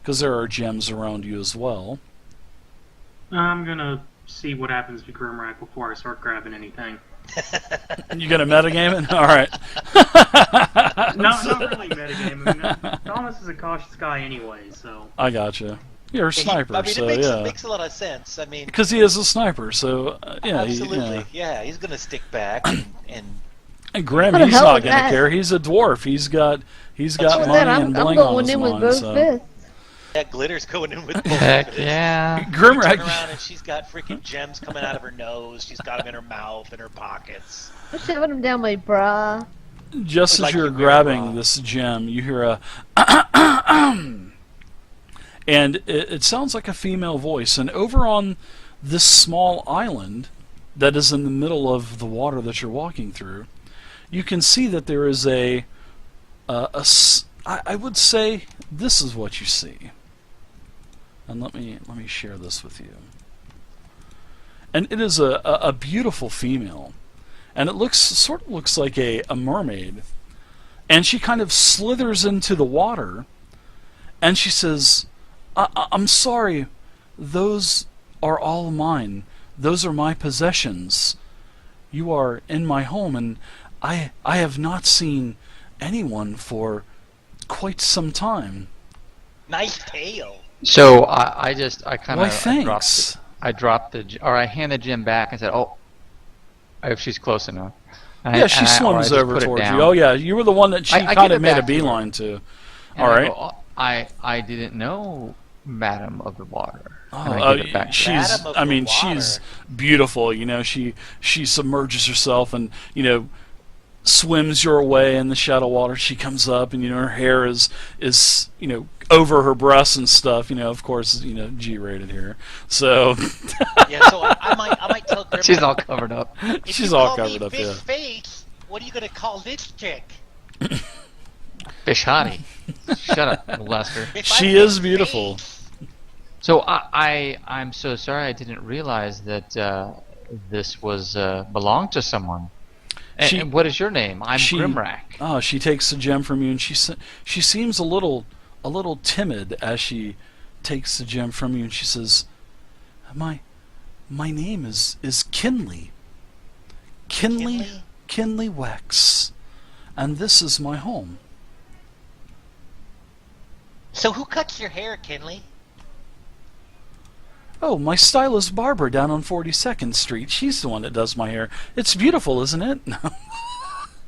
because there are gems around you as well. I'm gonna see what happens to Grimrack before I start grabbing anything. You gonna metagame it? All right. Not really metagaming. I mean, Thomas is a cautious guy anyway, so. I gotcha. You're a sniper, so it makes a lot of sense. I mean, because he is a sniper, so yeah, absolutely, he's gonna stick back and Grim, he's not gonna care. He's a dwarf. He's got money and bling on his mind. So. That Glitter's going in with both. Heck yeah. Grim turn around and she's got freaking gems coming out of her nose. She's got them in her mouth, in her pockets. I'm shoving them down my bra. Just as you're grabbing this gem, you hear a and it sounds like a female voice. And over on this small island that is in the middle of the water that you're walking through, you can see that there is I would say this is what you see. And let me share this with you. And it is a beautiful female, and it sort of looks like a mermaid. And she kind of slithers into the water, and she says, "I'm sorry, those are all mine. Those are my possessions. You are in my home, and I have not seen anyone for quite some time." Nice tail. So I kind Why, of thanks. I handed Jim back and said, "Oh, if she's close enough." Yeah, she swims over towards you. Oh yeah, you were the one that she kind of made a beeline to. All right. I didn't know, Madam of the Water. She's beautiful. You know, she submerges herself and swims your way in the shallow water. She comes up, and her hair is over her breasts and stuff. Of course, G-rated here. So yeah, so I might tell Grim. She's all covered up. She's all covered up. Fish Yeah. Face, what are you gonna call this chick? Fish Hottie. Shut up, Lester. She is beautiful. So I'm so sorry. I didn't realize that this was belonged to someone. And what is your name? I'm Grimrack. Oh, she takes the gem from you, and she seems a little timid as she takes the gem from you, and she says, "My name is Kinley. Kinley Wex, and this is my home." So who cuts your hair, Kinley? Oh, my stylist Barbara down on 42nd Street. She's the one that does my hair. It's beautiful, isn't it?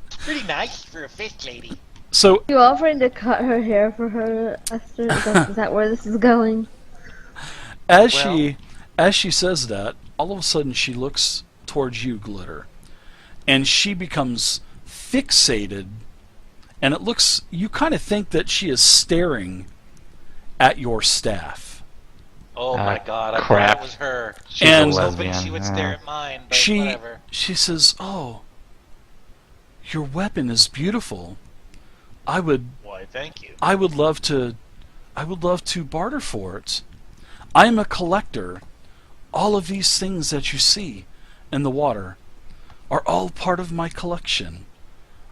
It's pretty nice for a fish lady. So You offering to cut her hair for her, Esther? Is that where this is going? as she says that, all of a sudden she looks towards you, Glitter, and she becomes fixated, and you kind of think that she is staring at your staff. Oh my God! I crap. thought it was her. And I was hoping she would stare at mine, but whatever. She says, "Oh, your weapon is beautiful. Why, thank you. I would love to barter for it. I am a collector. All of these things that you see in the water are all part of my collection.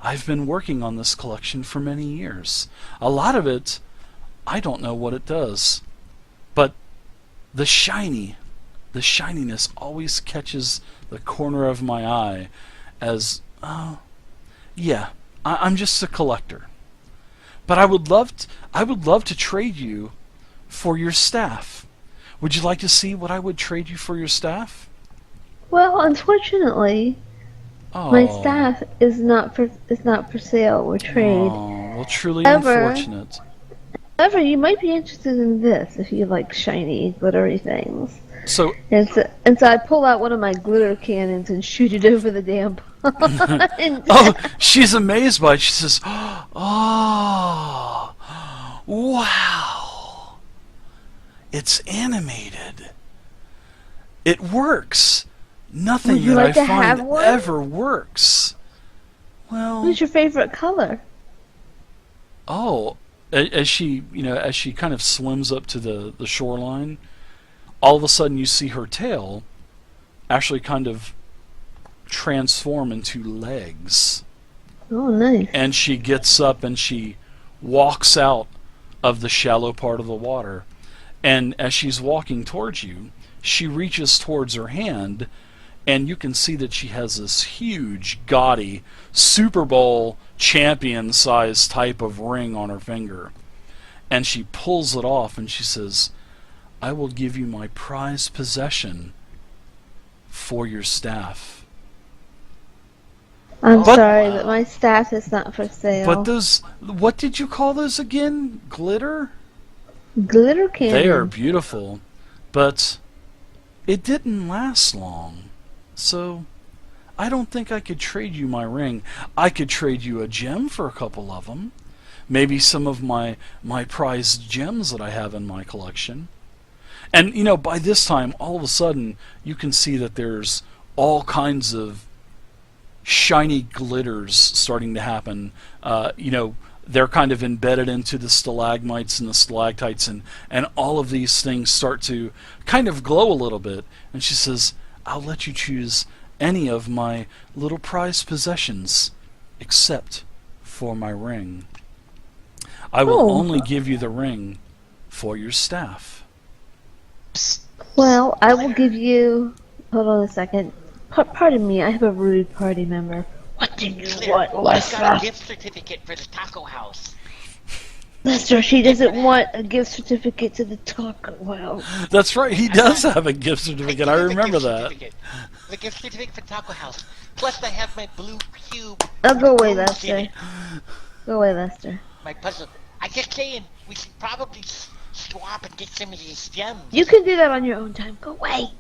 I've been working on this collection for many years. A lot of it, I don't know what it does, but the shininess always catches the corner of my eye as, I'm just a collector. But I would love to trade you for your staff. Would you like to see what I would trade you for your staff?" Well, unfortunately, my staff is not for sale or trade. Oh, well, truly However, unfortunate. However, you might be interested in this if you like shiny, glittery things. So I pull out one of my glitter cannons and shoot it over the damn pond. Oh, she's amazed by it. She says, "Oh, wow. It's animated. It works. Nothing Would you that like to I have find one? ever works." Well, What's your favorite color? oh, as she kind of swims up to the shoreline, all of a sudden you see her tail actually kind of transform into legs. Oh, nice. And she gets up and she walks out of the shallow part of the water. And as she's walking towards you, she reaches towards her hand, and you can see that she has this huge, gaudy, Super Bowl champion-sized type of ring on her finger. And she pulls it off, and she says, "I will give you my prized possession for your staff." I'm sorry, but my staff is not for sale. But those, what did you call those again? Glitter? Glitter cannon. They are beautiful, but it didn't last long. So I don't think I could trade you my ring. I could trade you a gem for a couple of them. Maybe some of my prized gems that I have in my collection. And, you know, by this time, all of a sudden, you can see that there's all kinds of shiny glitters starting to happen. You know, they're kind of embedded into the stalagmites and the stalactites, and all of these things start to kind of glow a little bit. And she says, "I'll let you choose any of my little prized possessions, except for my ring. I will only give you the ring for your staff." Well, I will give you... Hold on a second. Pardon me, I have a rude party member. What do you want, I Lester? got a gift certificate for the taco house. Lester, she doesn't want a gift certificate to the taco house. That's right, he does have a gift certificate. I remember that. The gift certificate for taco house. Plus, I have my blue cube. Oh, go away, Lester. Go away, Lester. My puzzle. I'm just saying, we should probably swap and get some of these gems. You can do that on your own time. Go away.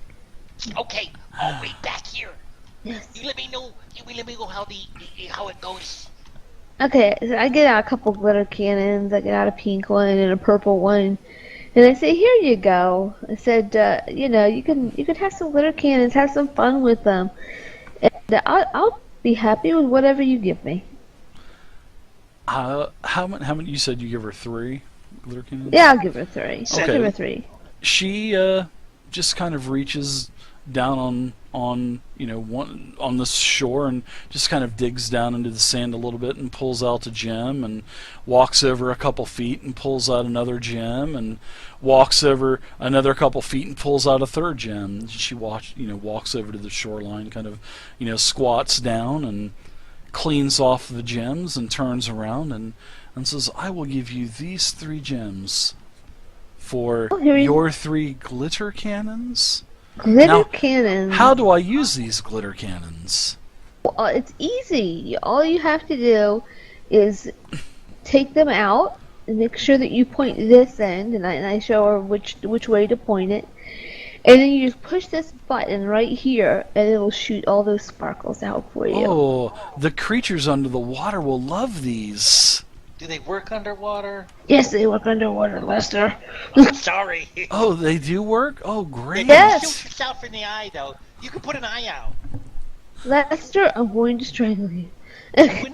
Okay, I'll wait back here. Yes. You let me know. You let me know how it goes. Okay, so I get out a couple glitter cannons. I get out a pink one and a purple one, and I say, "Here you go." I said, "You know, you can have some glitter cannons, have some fun with them, and I'll be happy with whatever you give me." How many? You said you give her 3 glitter cannons? Yeah, I'll give her 3. Okay. I'll give her 3. She just kind of reaches down on you know on the shore and just kind of digs down into the sand a little bit and pulls out a gem, and walks over a couple feet and pulls out another gem, and walks over another couple feet and pulls out a third gem. She walks over to the shoreline, kind of squats down and cleans off the gems and turns around and says, "I will give you these 3 gems for your 3 glitter cannons." Glitter cannons. How do I use these glitter cannons? Well, it's easy. All you have to do is take them out and make sure that you point this end, and I show her which way to point it, and then you just push this button right here, and it'll shoot all those sparkles out for you. Oh, the creatures under the water will love these. Do they work underwater? Yes, they work underwater, Lester. Oh, sorry. Oh, they do work? Oh, great. Yes. Shoot yourself in the eye, though. You can put an eye out. Lester, I'm going to strangle you. when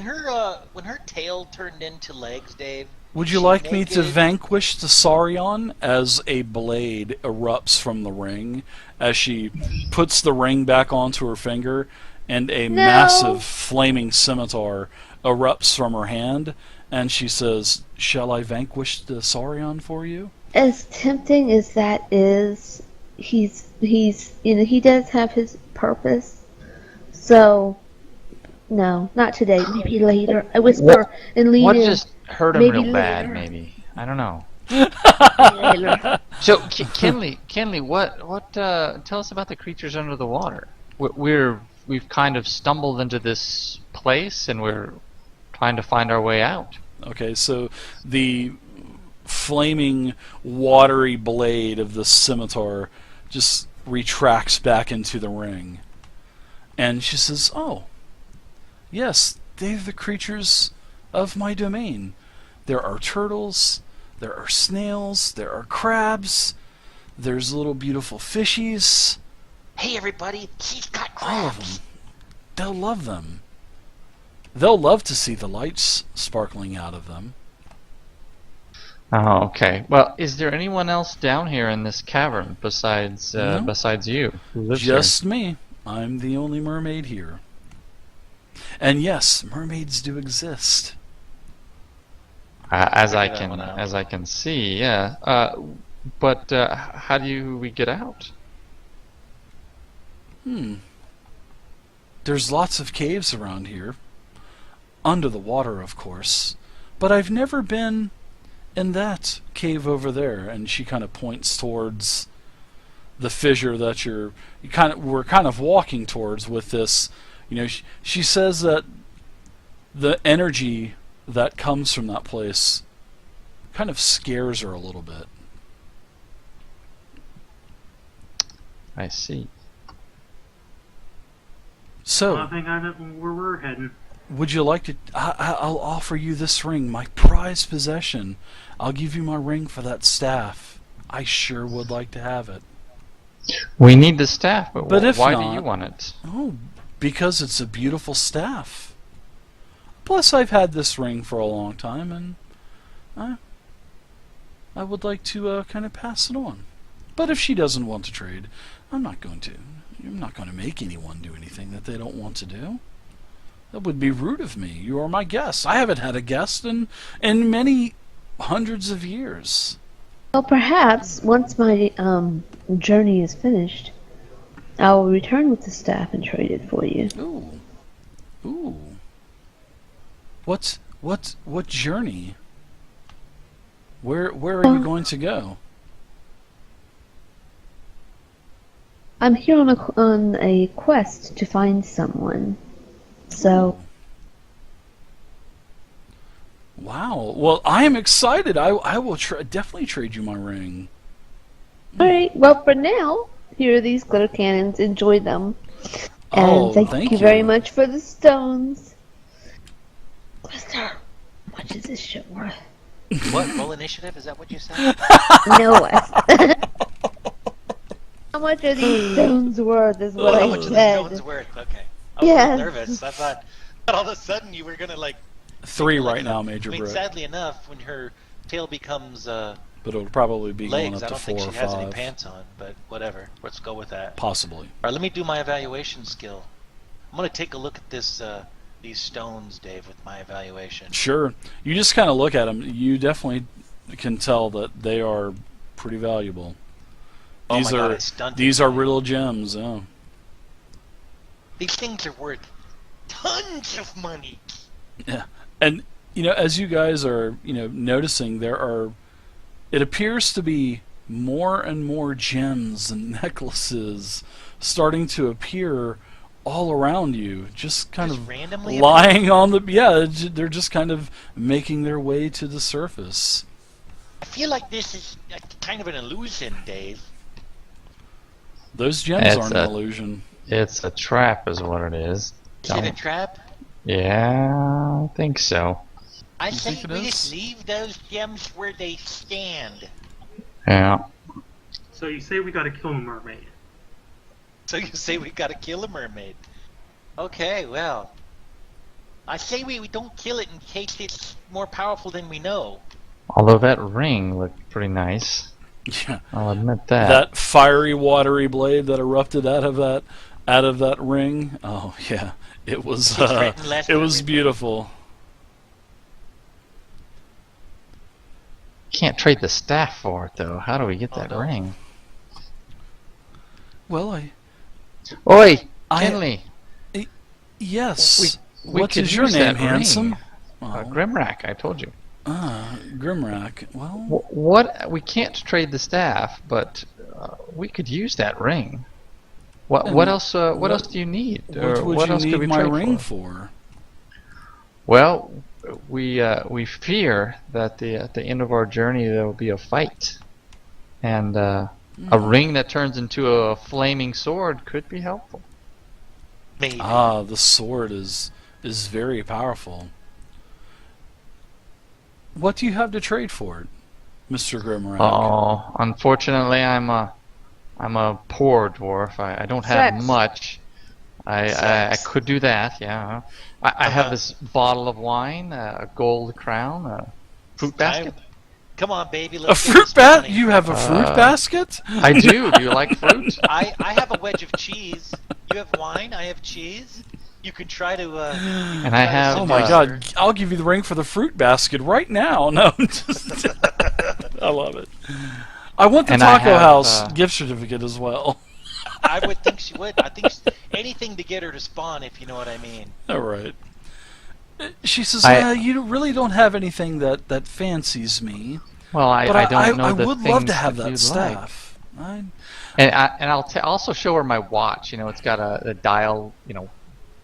her tail turned into legs, Dave. Would you like me to vanquish the Saurian as a blade erupts from the ring as she puts the ring back onto her finger, and a massive flaming scimitar erupts from her hand, and she says, "Shall I vanquish the Saurian for you?" As tempting as that is, he does have his purpose. So, no, not today. Maybe later. I whisper and lean What in. just hurt him Maybe real bad? later. Maybe, I don't know. Later. So, Kinley, what? Tell us about the creatures under the water. We've kind of stumbled into this place, and we're trying to find our way out. Okay, so the flaming, watery blade of the scimitar just retracts back into the ring. And she says, "Oh, yes, they're the creatures of my domain. There are turtles, there are snails, there are crabs, there's little beautiful fishies. Hey, everybody, she's got All of crabs. them. They'll love them. They'll love to see the lights sparkling out of them." Oh, okay. Well, is there anyone else down here in this cavern besides No. besides you who lives Just me. I'm the only mermaid here. And yes, mermaids do exist. As I Figure that one out. can see, yeah. But how do we get out? There's lots of caves around here. Under the water, of course. But I've never been in that cave over there. And she kind of points towards the fissure that we're kind of walking towards with this. She says that the energy that comes from that place kind of scares her a little bit. I see. So, I think I know where we're heading. would you like to... I'll offer you this ring, my prized possession. I'll give you my ring for that staff. I sure would like to have it. We need the staff, but But if why not- do you want it? Oh, because it's a beautiful staff. Plus, I've had this ring for a long time, and I would like to kind of pass it on. But if she doesn't want to trade, I'm not going to make anyone do anything that they don't want to do. That would be rude of me. You are my guest. I haven't had a guest in many hundreds of years. Well, perhaps once my journey is finished, I will return with the staff and trade it for you. Ooh. What journey? Where are you going to go? I'm here on a quest to find someone. So, Wow. Well, I am excited. I will definitely trade you my ring. alright, well, for now, here are these glitter cannons. Enjoy them. And thank you very much for the stones. Glister, how much is this shit worth? What? Roll initiative? Is that what you said? No, how much are these stones worth is what How I much are the said. stones worth? Okay. I was Yes. nervous. I thought all of a sudden you were gonna like. 3 like, right now, Major I mean, Brooke. sadly enough, when her tail becomes But it'll probably be going legs, up I to don't 4 think or she has 5. any pants on. But whatever. Let's go with that. Possibly. All right, let me do my evaluation skill. I'm gonna take a look at this these stones, Dave, with my evaluation. Sure. You just kind of look at them. You definitely can tell that they are pretty valuable. Oh These my God, are I stunted these are mine. real gems. Oh. These things are worth tons of money. Yeah. And as you guys are, noticing, it appears to be more and more gems and necklaces starting to appear all around you, just kind Just of randomly lying on the... Yeah, they're just kind of making their way to the surface. I feel like this is kind of an illusion, Dave. Those gems It's aren't a- an illusion. It's a trap, is what it is. Is it a trap? Yeah, I think so. I You say think it we is? just leave those gems where they stand. Yeah. So you say we gotta kill the mermaid. So you say we gotta kill a mermaid. Okay, well. I say we don't kill it in case it's more powerful than we know. Although that ring looked pretty nice. Yeah. I'll admit that. That fiery, watery blade that erupted out of that ring. Oh yeah, it was It's written less it than was written. beautiful. Can't trade the staff for it, though. How do we get that no. ring? Well, Oi, I- Kenley. yes. We What could is your use name, that ring. handsome? Grimrack, I told you. Grimrack. Well, What? We can't trade the staff, but we could use that ring. What And else? What else do you need? what would what you else could need we my trade ring for? for? Well, we fear that at the end of our journey there will be a fight, and a ring that turns into a flaming sword could be helpful. Maybe. The sword is very powerful. What do you have to trade for it, Mr. Grimrack? Oh, unfortunately, I'm a poor dwarf. I don't have Sex. much. I Sex. could do that. Yeah. I have this bottle of wine, a gold crown, a fruit basket. Come on, baby. A Let's get fruit this basket? money. You have a fruit basket? I do. Do you like fruit? I have a wedge of cheese. You have wine. I have cheese. You can try to. And I have. Oh my God! I'll give you the ring for the fruit basket right now. No, I love it. I want the And I Taco have, House gift certificate as well. I would think she would. I think anything to get her to spawn, if you know what I mean. All right. She says, I- "You really don't have anything that fancies me." Well, But I don't know I the would love to things have that that you'd staff. And I'll also show her my watch. You know, it's got a dial. You know,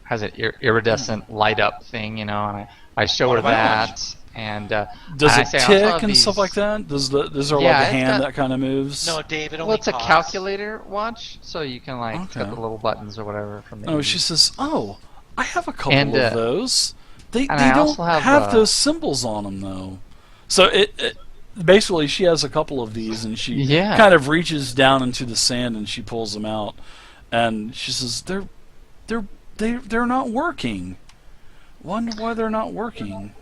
has an iridescent light up thing. You know, and I show her that. And Does I it say, I also tick have and stuff these- like that? Is there Yeah, like a it's hand got- that kind of moves? No, Dave, it only Well, it's a costs. calculator watch, so you can like Okay. click the little buttons or whatever from the. Oh, she says, "Oh, I have a couple And, of those. They and they I don't also have, have those symbols on them though." So it basically she has a couple of these, and she Yeah. kind of reaches down into the sand and she pulls them out, and she says, "They're not working. Wonder why they're not working."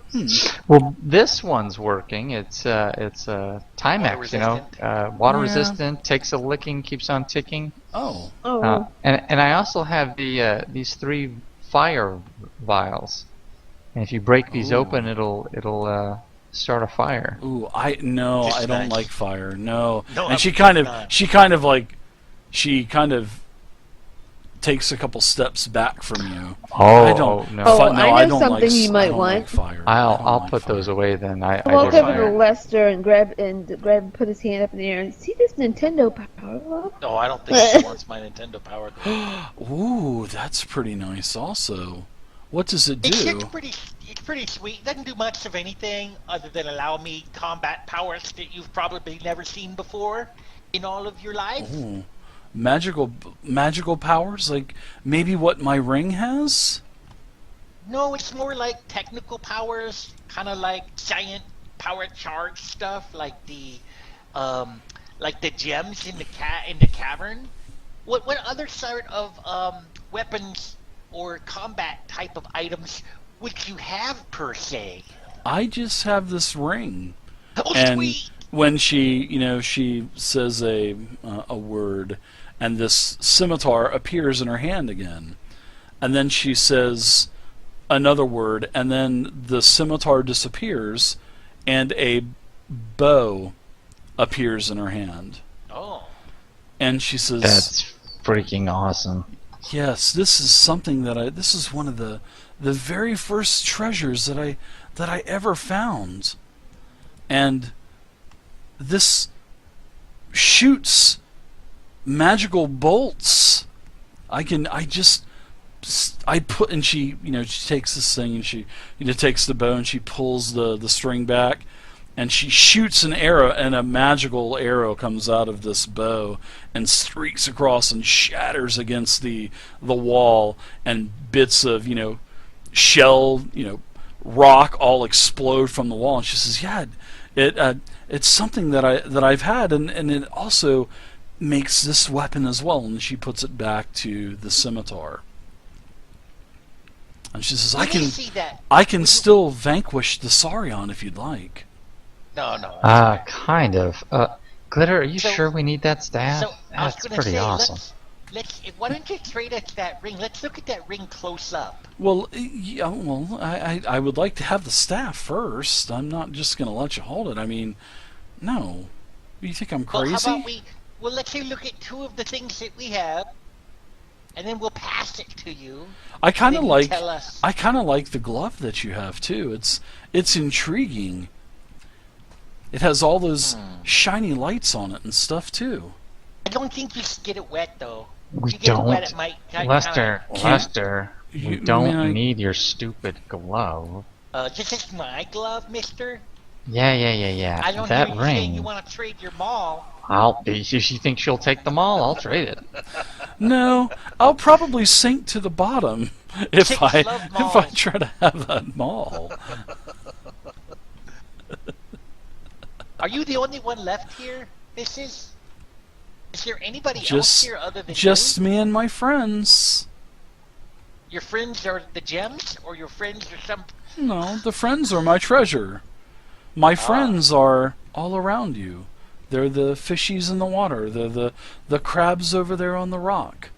Well, this one's working. It's Timex, you know, water Yeah. resistant, takes a licking, keeps on ticking. Oh, And I also have these 3 fire vials, and if you break these Ooh. open, it'll start a fire. ooh, I Just don't nice. like fire. No, No, and she absolutely kind not. of takes a couple steps back from you. Oh, I don't. no. Oh, no, I know don't something like, you might I don't want. Like fire. I don't I'll like put fire. those away then. I Walk do over to fire. Lester and grab and put his hand up in the air and see this Nintendo power up. No, I don't think she wants my Nintendo Power. Ooh, that's pretty nice. Also, what does it It's do? pretty sweet. It doesn't do much of anything other than allow me combat powers that you've probably never seen before in all of your life. Ooh, magical powers, like maybe what my ring has. No, it's more like technical powers, kind of like giant power charge stuff, like the gems in the cavern. What other sort of weapons or combat type of items would you have per se? I just have this ring, Oh, and sweet! when she says a word, and this scimitar appears in her hand again, and then she says another word, and then the scimitar disappears, and a bow appears in her hand, Oh, and she says, That's freaking awesome. "Yes, this is something this is one of the very first treasures that I ever found, and this shoots magical bolts. I put," and she takes this thing and she takes the bow and she pulls the string back, and she shoots an arrow, and a magical arrow comes out of this bow and streaks across and shatters against the wall, and bits of shell, rock all explode from the wall. And she says, "Yeah, it's something that I've had, and it also makes this weapon as well." And she puts it back to the scimitar. And she says, let me see that. I can still vanquish the Saurian if you'd like." No. Kind of. Glitter, are you So- sure we need that staff? So I was That's gonna pretty say, awesome. why don't you trade us that ring? Let's look at that ring close up. Well, yeah, well, I would like to have the staff first. I'm not just going to let you hold it. I mean, no. You think I'm Well, crazy? how about well, let's say look at 2 of the things that we have, and then we'll pass it to you. I kind of then you like tell us. I kind of like the glove that you have too. It's intriguing. It has all those shiny lights on it and stuff too. I don't think you should get it wet though. We If you get it wet, don't. it might Lester, we You- don't I mean, need your stupid glove. This is my glove, mister. Yeah. I don't That hear you saying you ring. want to trade your mall. If she thinks she'll take them all, I'll trade it. No, I'll probably sink to the bottom if Chicks I love if I malls. try to have that mall. Are you the only one left here, Mrs.? Is there anybody else Just here other than just you? me and my friends. Your friends are the gems, or your friends are some? No, the friends are my treasure. My friends are all around you. They're the fishies in the water. They're the crabs over there on the rock.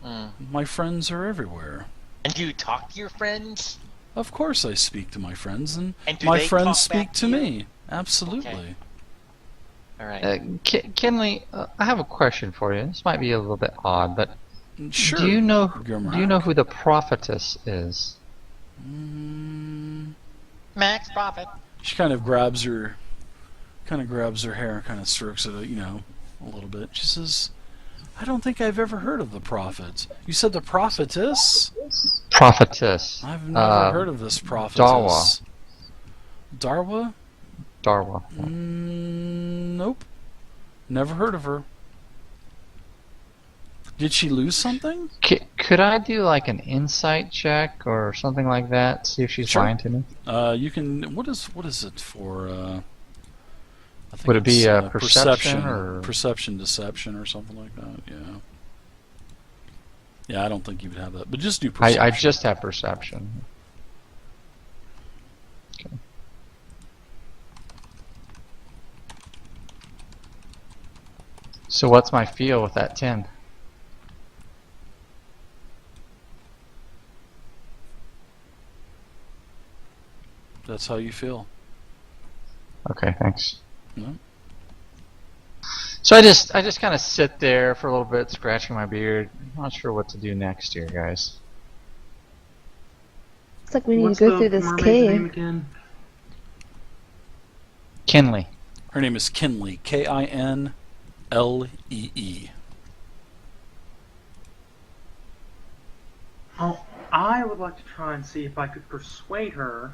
Mm. My friends are everywhere. And do you talk to your friends? Of course I speak to my friends, and And do my they friends talk speak back to to you? me. Absolutely. Okay. All right. Kenley, I have a question for you. This might be a little bit odd, but Sure. do you know Grimrock. who the prophetess is? Max profit. She kind of grabs her hair and kind of strokes it, a little bit. She says, "I don't think I've ever heard of the prophet. You said the prophetess? Prophetess. I've never heard of this prophetess. Darwa. Darwa? Darwa. Nope. Never heard of her. Did she lose something? Could I do like an insight check or something like that? See if she's Sure. lying to me. You can. What is it for? I think Would it be it's, perception or perception, deception, or something like that? Yeah. Yeah, I don't think you would have that, but just do perception. I just have perception. Okay. So what's my feel with that 10? That's how you feel. Okay, thanks. No? So I just kind of sit there for a little bit, scratching my beard. Not sure what to do next here, guys. It's like we need What's to go the through this mermaid's cave. name again? Kenley. Her name is Kinley. Kinlee. Oh, I would like to try and see if I could persuade her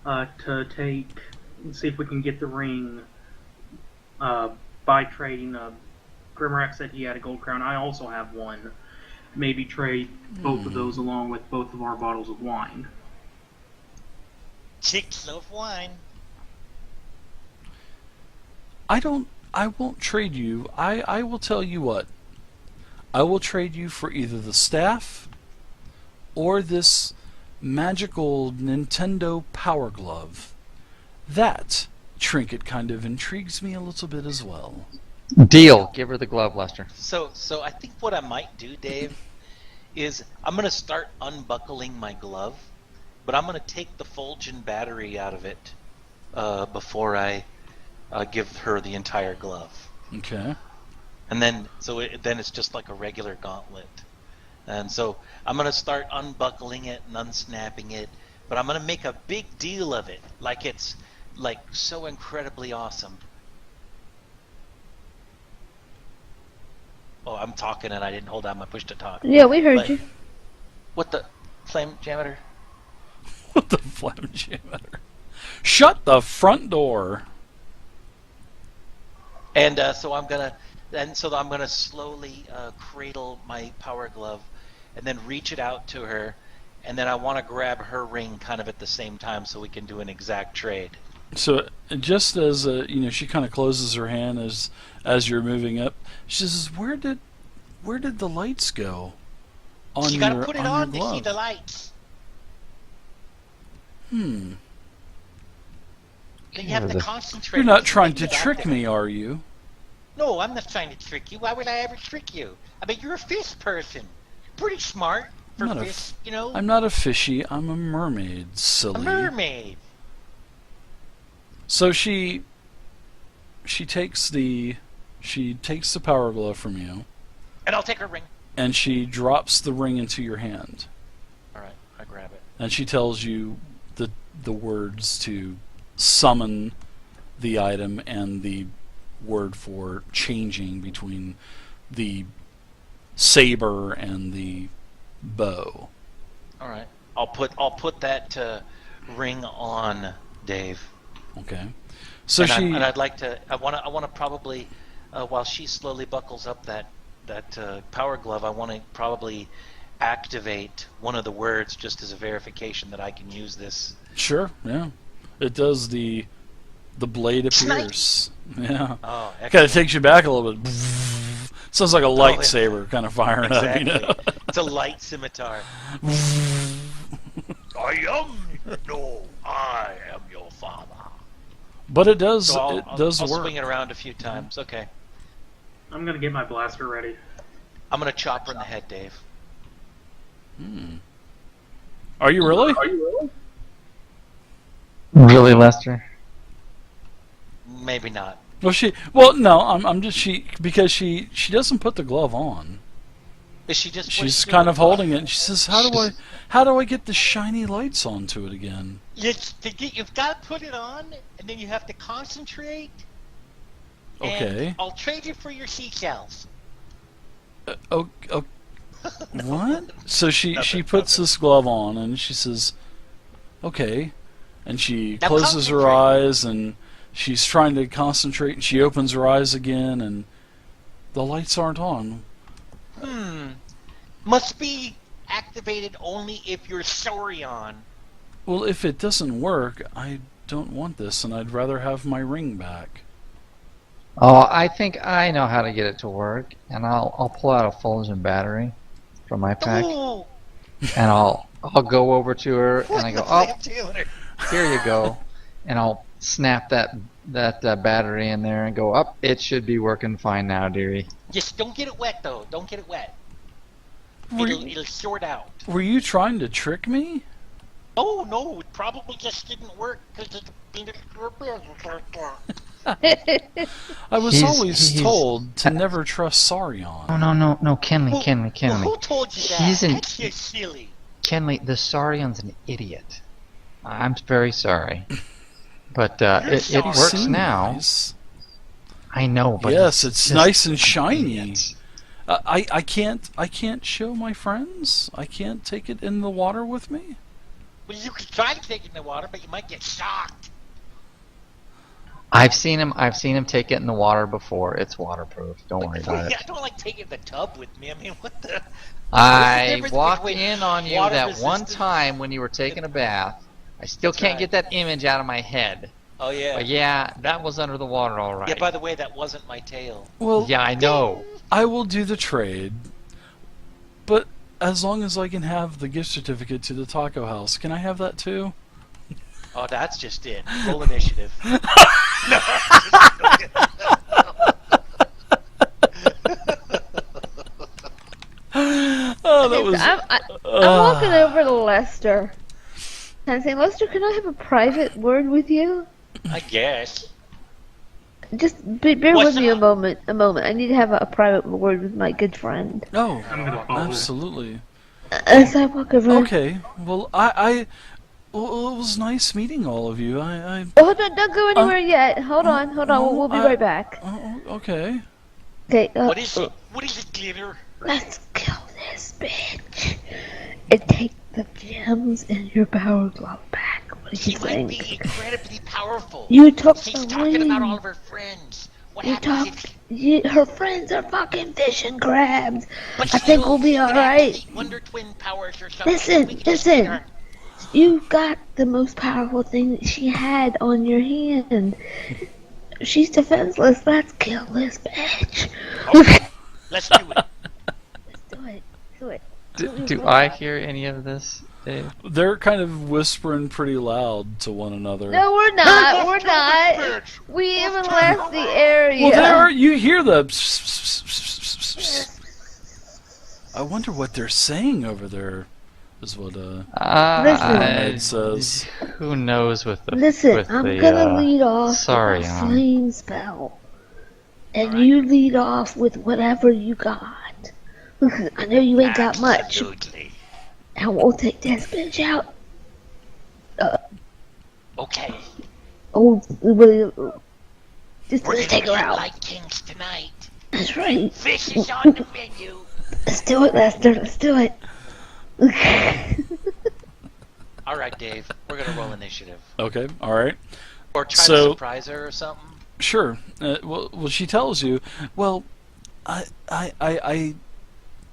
to see if we can get the ring by trading. Grimrock said he had a gold crown. I also have one. Maybe trade both of those along with both of our bottles of wine. Chicks of wine. I won't trade you. I will tell you what. I will trade you for either the staff or this magical Nintendo Power Glove. That trinket kind of intrigues me a little bit as well. Deal. Give her the glove, Lester. So I think what I might do, Dave, is I'm gonna start unbuckling my glove, but I'm gonna take the Fulgen battery out of it before I give her the entire glove. Okay. And then then it's just like a regular gauntlet. And so I'm gonna start unbuckling it and unsnapping it, but I'm gonna make a big deal of it, like it's like so incredibly awesome. Oh, I'm talking and I didn't hold down my push to talk. Yeah, we heard But- you. What the flame jammer? What the flame jammer? Shut the front door. And so I'm gonna slowly cradle my power glove, and then reach it out to her, and then I want to grab her ring kind of at the same time so we can do an exact trade. So just as she kind of closes her hand as you're moving up, she says, "Where did the lights go on You your gotta put it on on your to see glove?" the lights. Hmm. Then you have to concentrate. You're not on trying to getting back trick there. me, are you? No, I'm not trying to trick you. Why would I ever trick you? I mean, you're a fish person. Pretty smart for I'm not a fish, you know. I'm not a fishy. I'm a mermaid, silly. A mermaid. So she takes the power glove from you, And I'll take her ring. and she drops the ring into your hand, All right, I grab it. and she tells you the words to summon the item and the word for changing between the saber and the bow. All right, I'll put that ring on, Dave. Okay. So And I'd like to. I want to probably, while she slowly buckles up that power glove, I want to probably activate one of the words just as a verification that I can use this. Sure, yeah. It does the blade appears. Yeah. Oh, Kind of excellent. takes you back a little bit. Sounds like a lightsaber kind of firing Exactly. up, It's a light scimitar. I am your father. But it does So it does I'll work. swing it around a few times. Okay. I'm gonna get my blaster ready. I'm gonna chop her in the head, Dave. Are you really? Really, Lester? Maybe not. Well, no, I'm just because she doesn't put the glove on. Is she just? She's kind of holding it, and she says, "How do I get the shiny lights onto it again?" You've got to put it on, and then you have to concentrate. Okay. And I'll trade you for your seashells. Oh, what? So she puts this glove on, and she says, "Okay," and she Now closes her concentrate. eyes, and she's trying to concentrate, and she opens her eyes again, and the lights aren't on. Must be activated only if you're Saurion. Well, if it doesn't work, I don't want this, and I'd rather have my ring back. Oh, I think I know how to get it to work, and I'll pull out a Fulgen battery from my pack, Ooh, and I'll go over to her, and I go, "Oh, Taylor. here you go," and I'll snap that battery in there and go, "Up, it should be working fine now, dearie." Just don't get it wet, though. Don't get it wet. Were, It'll short out. were you trying to trick me? Oh, no, it probably just didn't work because it's I was He's- always he's- told to never trust Saurion. Oh, no, Kenley. Well, who told you that? He's an- That's just silly. Kenley, the Saurion's an idiot. I'm very sorry, but You're it sorry. works Seems now. nice. I know, but Yes, he's it's just nice and an shiny. idiot. I can't show my friends. I can't take it in the water with me. Well, you could try to take it in the water, but you might get shocked. I've seen him take it in the water before. It's waterproof. Don't worry about Yeah, it. I don't like taking the tub with me. I mean, what the? I difference walked between in on you water that one resistant- time when you were taking a bath. I still That's can't right. get that image out of my head. Oh yeah. But yeah, that was under the water, all right. Yeah. By the way, that wasn't my tail. Well, Yeah, I know. I will do the trade, but as long as I can have the gift certificate to the taco house, can I have that too? Oh, that's just it. Roll initiative. Oh, that was. I'm walking over to Lester. And I'm saying, Lester, can I have a private word with you? I guess. Just bear What's with me a up? moment. A moment. I need to have a private word with my good friend. Oh, I'm gonna follow. absolutely. As I walk over. Okay. Well, well, it was nice meeting all of you. Oh, don't go anywhere yet. Hold on. We'll be right back. Okay. Okay. What is it? What is it, Glitter? Let's kill this bitch and take the gems in your power glove back. What do She you might think? be incredibly powerful. You took She's the talking about all ring. of her friends. What You happens talk. if? Her friends are fucking fish and crabs. But I think we'll be she could alright. activate Wonder Twin powers or something. Listen, We could just get listen. her- You got the most powerful thing that she had on your hand. She's defenseless. Let's kill this bitch. Okay, let's do it. Do it. Do I hear any of this, Dave? They're kind of whispering pretty loud to one another. No, we're not. We're not. We even left the area. Well, there are, you hear the. I wonder what they're saying over there. Is what Ahmed says. Who knows with the Listen, with I'm the, gonna lead off sorry, with a flame spell, and you lead off with whatever you got. I know you ain't got much, Absolutely. and we'll take this bitch out. Okay. Oh, just We're let's gonna take her eat out. like kings tonight. That's right. Fish is on the menu. Let's do it, Lester. Let's do it. All right, Dave. We're gonna roll initiative, Okay, all right. or try So- to surprise her or something. Sure. Well, she tells you. Well, I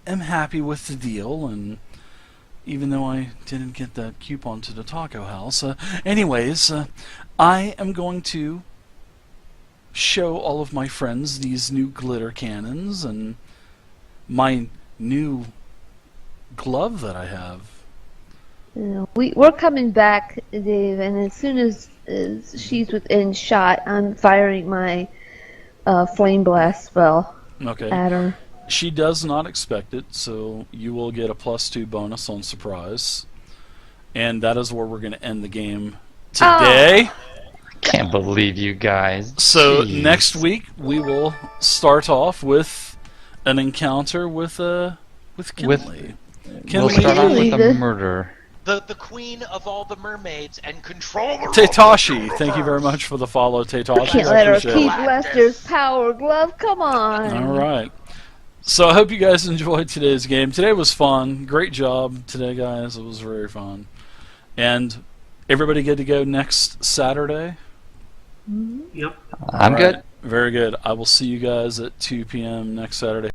am happy with the deal, and even though I didn't get that coupon to the taco house, anyways, I am going to show all of my friends these new glitter cannons and my new glove that I have. We're coming back, Dave, and as soon as she's within shot, I'm firing my flame blast spell Okay. at her. She does not expect it, so you will get a +2 bonus on surprise. And that is where we're going to end the game today. Can't believe you guys. So Jeez. next week we will start off with an encounter with Kinley. We'll start off with a Kinley. murder. The queen of all the mermaids and controller. of Taytashi, the thank you very much for the follow, Taytashi. Can't I let her appreciate keep it. Lester's power glove. Come on. All right. So I hope you guys enjoyed today's game. Today was fun. Great job today, guys. It was very fun. And everybody good to go next Saturday? Yep. I'm All good. right. Very good. I will see you guys at 2 p.m. next Saturday.